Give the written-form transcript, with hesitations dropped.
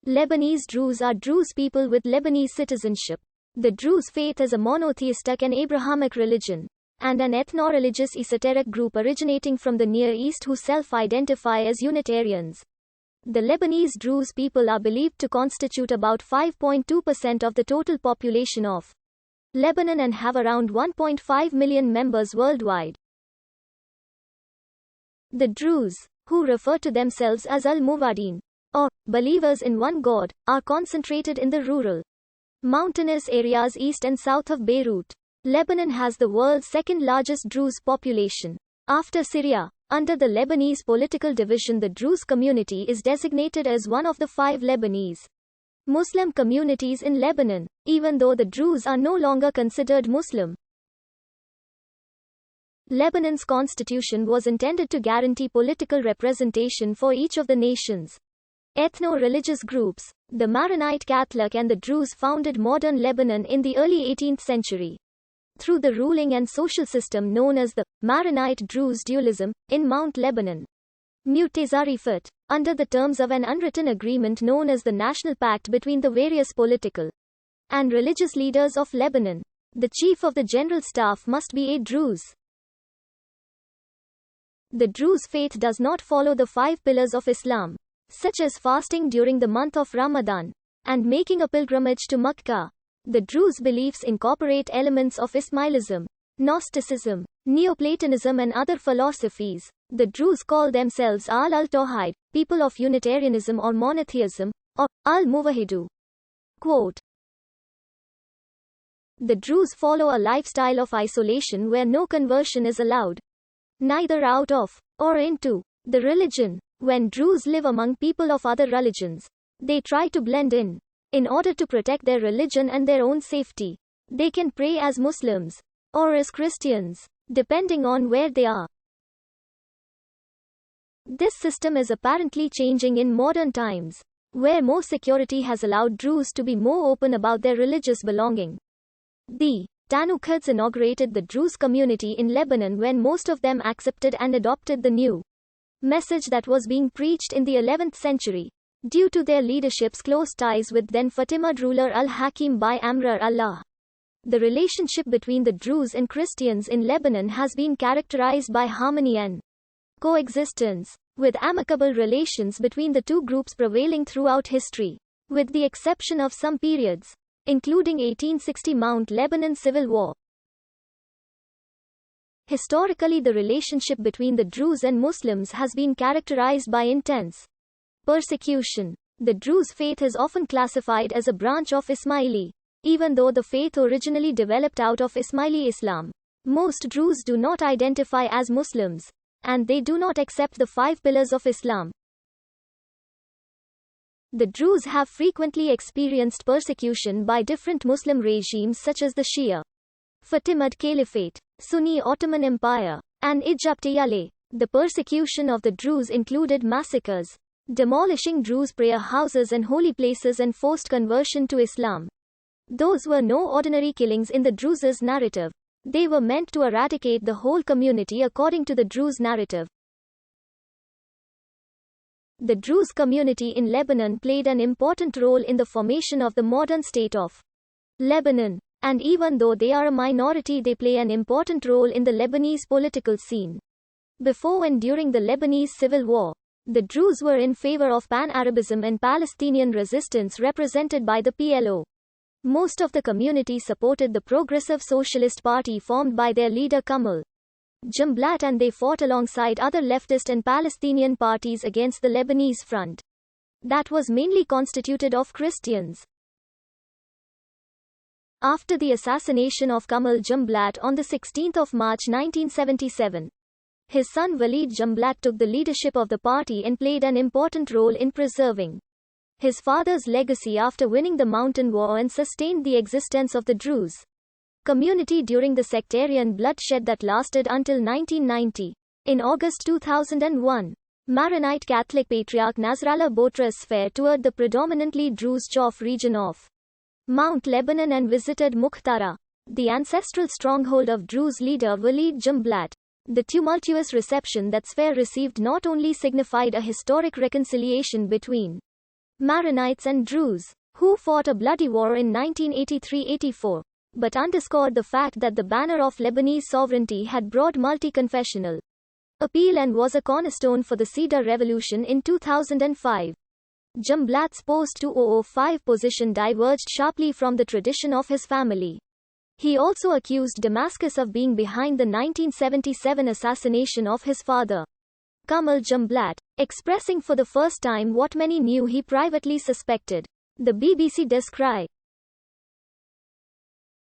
Lebanese Druze are Druze people with Lebanese citizenship. The Druze faith is a monotheistic and Abrahamic religion, and an ethno-religious esoteric group originating from the Near East who self-identify as Unitarians. The Lebanese Druze people are believed to constitute about 5.2% of the total population of Lebanon and have around 1.5 million members worldwide. The Druze, who refer to themselves as al-Muwadin, or believers in one God, are concentrated in the rural, mountainous areas east and south of Beirut. Lebanon has the world's second largest Druze population, after Syria. Under the Lebanese political division, the Druze community is designated as one of the 5 Lebanese Muslim communities in Lebanon, even though the Druze are no longer considered Muslim. Lebanon's constitution was intended to guarantee political representation for each of the nation's ethno-religious groups. The Maronite Catholic and the Druze founded modern Lebanon in the early 18th century. Through the ruling and social system known as the Maronite-Druze dualism, in Mount Lebanon, Mutezarifat, under the terms of an unwritten agreement known as the National Pact between the various political and religious leaders of Lebanon. The chief of the general staff must be a Druze. The Druze faith does not follow the 5 pillars of Islam, such as fasting during the month of Ramadan and making a pilgrimage to Makkah. The Druze beliefs incorporate elements of Ismailism, Gnosticism, Neoplatonism and other philosophies. The Druze call themselves al-Tawhid, people of Unitarianism or monotheism, or al-Muwahidu. Quote: The Druze follow a lifestyle of isolation where no conversion is allowed, neither out of or into the religion. When Druze live among people of other religions, they try to blend in. In order to protect their religion and their own safety, they can pray as Muslims or as Christians, depending on where they are. This system is apparently changing in modern times, where more security has allowed Druze to be more open about their religious belonging. The Tanukhids inaugurated the Druze community in Lebanon when most of them accepted and adopted the new message that was being preached in the 11th century. Due to their leadership's close ties with then Fatimid ruler al-Hakim bi Amr Allah, the relationship between the Druze and Christians in Lebanon has been characterized by harmony and coexistence, with amicable relations between the two groups prevailing throughout history, with the exception of some periods, including 1860 Mount Lebanon Civil War. Historically, the relationship between the Druze and Muslims has been characterized by intense persecution. The Druze faith is often classified as a branch of Ismaili, even though the faith originally developed out of Ismaili Islam. Most Druze do not identify as Muslims, and they do not accept the 5 pillars of Islam. The Druze have frequently experienced persecution by different Muslim regimes such as the Shia, Fatimid Caliphate, Sunni Ottoman Empire, and Egyptiyale. The persecution of the Druze included massacres, demolishing Druze prayer houses and holy places, and forced conversion to Islam. Those were no ordinary killings in the Druze's narrative. They were meant to eradicate the whole community according to the Druze narrative. The Druze community in Lebanon played an important role in the formation of the modern state of Lebanon. And even though they are a minority, they play an important role in the Lebanese political scene. Before and during the Lebanese Civil War, the Druze were in favor of Pan-Arabism and Palestinian resistance represented by the PLO. Most of the community supported the Progressive Socialist Party formed by their leader Kamal Jumblat, and they fought alongside other leftist and Palestinian parties against the Lebanese Front, that was mainly constituted of Christians. After the assassination of Kamal Jumblat on 16 March 1977, his son Walid Jumblat took the leadership of the party and played an important role in preserving his father's legacy after winning the Mountain War, and sustained the existence of the Druze community during the sectarian bloodshed that lasted until 1990. In August 2001, Maronite Catholic Patriarch Nasrallah Boutros toured the predominantly Druze Chof region of Mount Lebanon and visited Mukhtara, the ancestral stronghold of Druze leader Walid Jumblat. The tumultuous reception that Sfair received not only signified a historic reconciliation between Maronites and Druze, who fought a bloody war in 1983-84, but underscored the fact that the banner of Lebanese sovereignty had broad multi-confessional appeal and was a cornerstone for the Cedar Revolution in 2005. Jumblat's post-2005 position diverged sharply from the tradition of his family. He also accused Damascus of being behind the 1977 assassination of his father, Kamal Jumblat, expressing for the first time what many knew he privately suspected. The BBC described